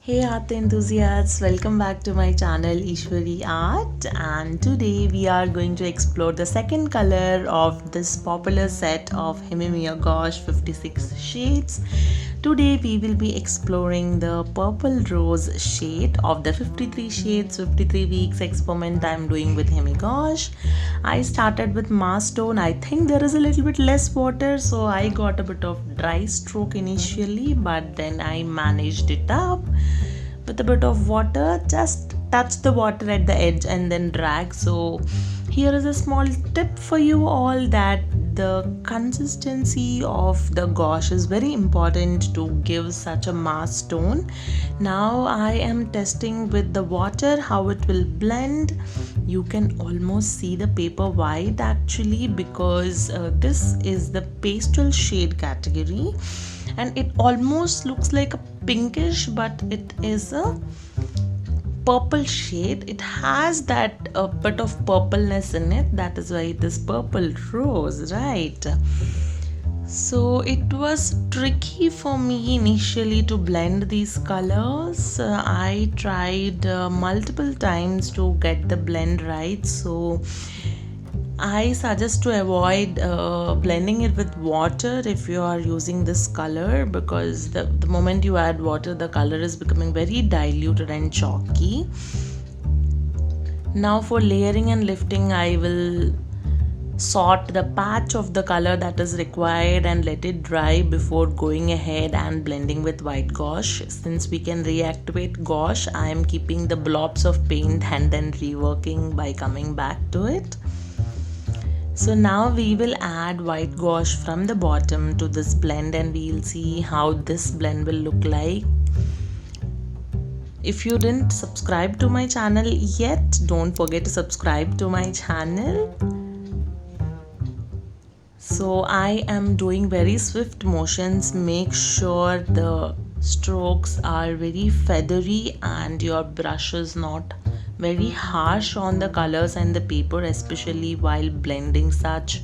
Hey art enthusiasts, welcome back to my channel Ishwari Art, and today we are going to explore the second color of this popular set of Himi Miya Gouache 56 shades. Today we will be exploring the purple rose shade of the 53 shades 53 weeks experiment I am doing with Himi Gouache. I started with mass tone. I think there is a little bit less water, so I got a bit of dry stroke initially, but then I managed it up with a bit of water. Just touch the water at the edge and then drag. So here is a small tip for you all, that the consistency of the gouache is very important to give such a mass tone. Now I am testing with the water how it will blend. You can almost see the paper white actually, because this is the pastel shade category and it almost looks like a pinkish, but it is a purple shade. It has that a bit of purpleness in it. That is why it is purple rose, right? So it was tricky for me initially to blend these colors. I tried multiple times to get the blend right. So I suggest to avoid blending it with water if you are using this color, because the moment you add water, the color is becoming very diluted and chalky. Now for layering and lifting, I will sort the patch of the color that is required and let it dry before going ahead and blending with white gouache. Since we can reactivate gouache, I am keeping the blobs of paint and then reworking by coming back to it. So now we will add white gouache from the bottom to this blend and we'll see how this blend will look like. If you didn't subscribe to my channel yet, don't forget to subscribe to my channel. So I am doing very swift motions. Make sure the strokes are very feathery and your brush is not very harsh on the colors and the paper, especially while blending such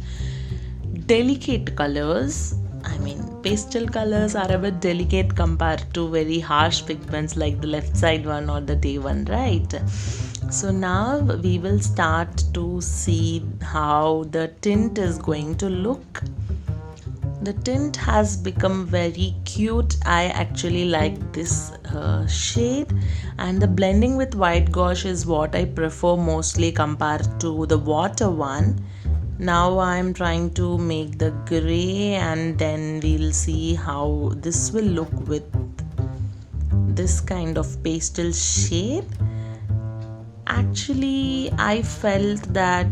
delicate colors. I mean, pastel colors are a bit delicate compared to very harsh pigments like the left side one or the day one, right? So now we will start to see how the tint is going to look. The tint has become very cute. I actually like this shade, and the blending with white gouache is what I prefer mostly compared to the water one. Now I'm trying to make the gray, and then we'll see how this will look with this kind of pastel shade. Actually, I felt that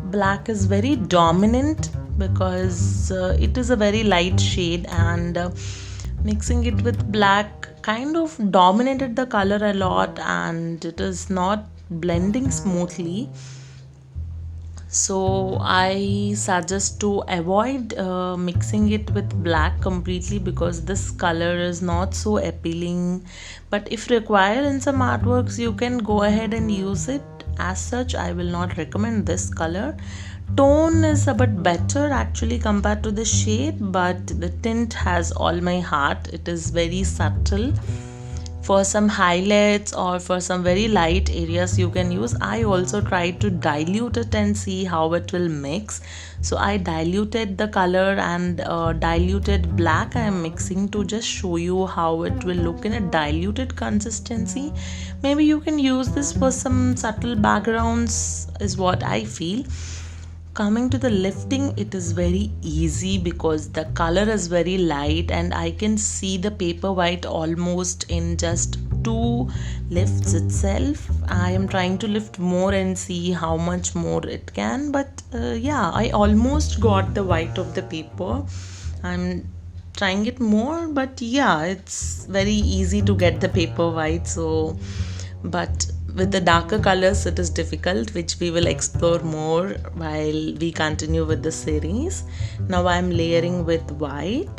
black is very dominant because it is a very light shade, and mixing it with black kind of dominated the color a lot and it is not blending smoothly. So I suggest to avoid mixing it with black completely, because this color is not so appealing. But if required in some artworks, you can go ahead and use it. As such, I will not recommend this color. Tone is a bit better actually compared to the shade, but the tint has all my heart. It is very subtle. For some highlights or for some very light areas you can use. I also tried to dilute it and see how it will mix. So I diluted the color and diluted black I am mixing to just show you how it will look in a diluted consistency. Maybe you can use this for some subtle backgrounds is what I feel. Coming to the lifting, it is very easy because the color is very light and I can see the paper white almost in just 2 lifts itself. I am trying to lift more and see how much more it can, but yeah, I almost got the white of the paper. I'm trying it more, but yeah, it's very easy to get the paper white. So but with the darker colors it is difficult, which we will explore more while we continue with the series. Now I am layering with white.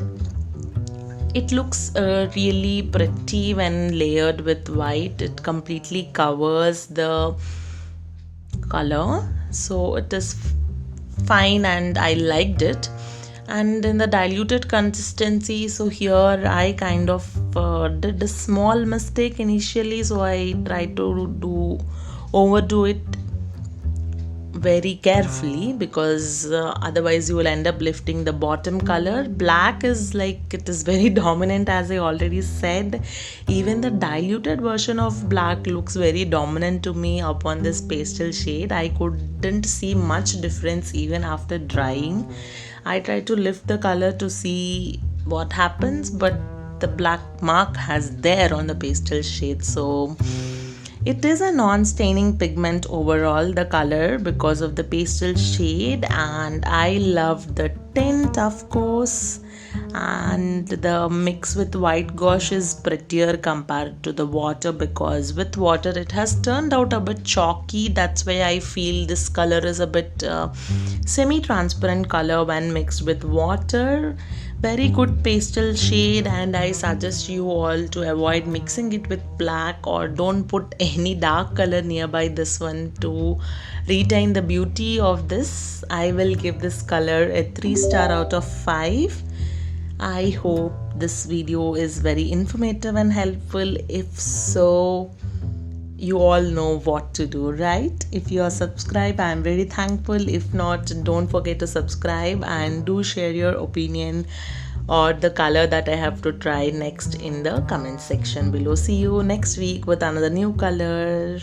It looks really pretty when layered with white. It completely covers the color, so it is fine and I liked it. And in the diluted consistency, so here I kind of did a small mistake initially, so I tried to overdo it very carefully, because otherwise you will end up lifting the bottom color. Black is like, it is very dominant, as I already said. Even the diluted version of black looks very dominant to me upon this pastel shade. I couldn't see much difference even after drying. I tried to lift the color to see what happens, but the black mark has there on the pastel shade. So it is a non-staining pigment overall, the color, because of the pastel shade. And I love the tint, of course, and the mix with white gouache is prettier compared to the water, because with water it has turned out a bit chalky. That's why I feel this color is a bit semi-transparent color when mixed with water. Very good pastel shade, and I suggest you all to avoid mixing it with black, or don't put any dark color nearby this one to retain the beauty of this. I will give this color a 3-star out of 5. I hope this video is very informative and helpful. If so, you all know what to do, right? If you are subscribed, I am very thankful. If not, don't forget to subscribe, and do share your opinion or the color that I have to try next in the comment section below. See you next week with another new color.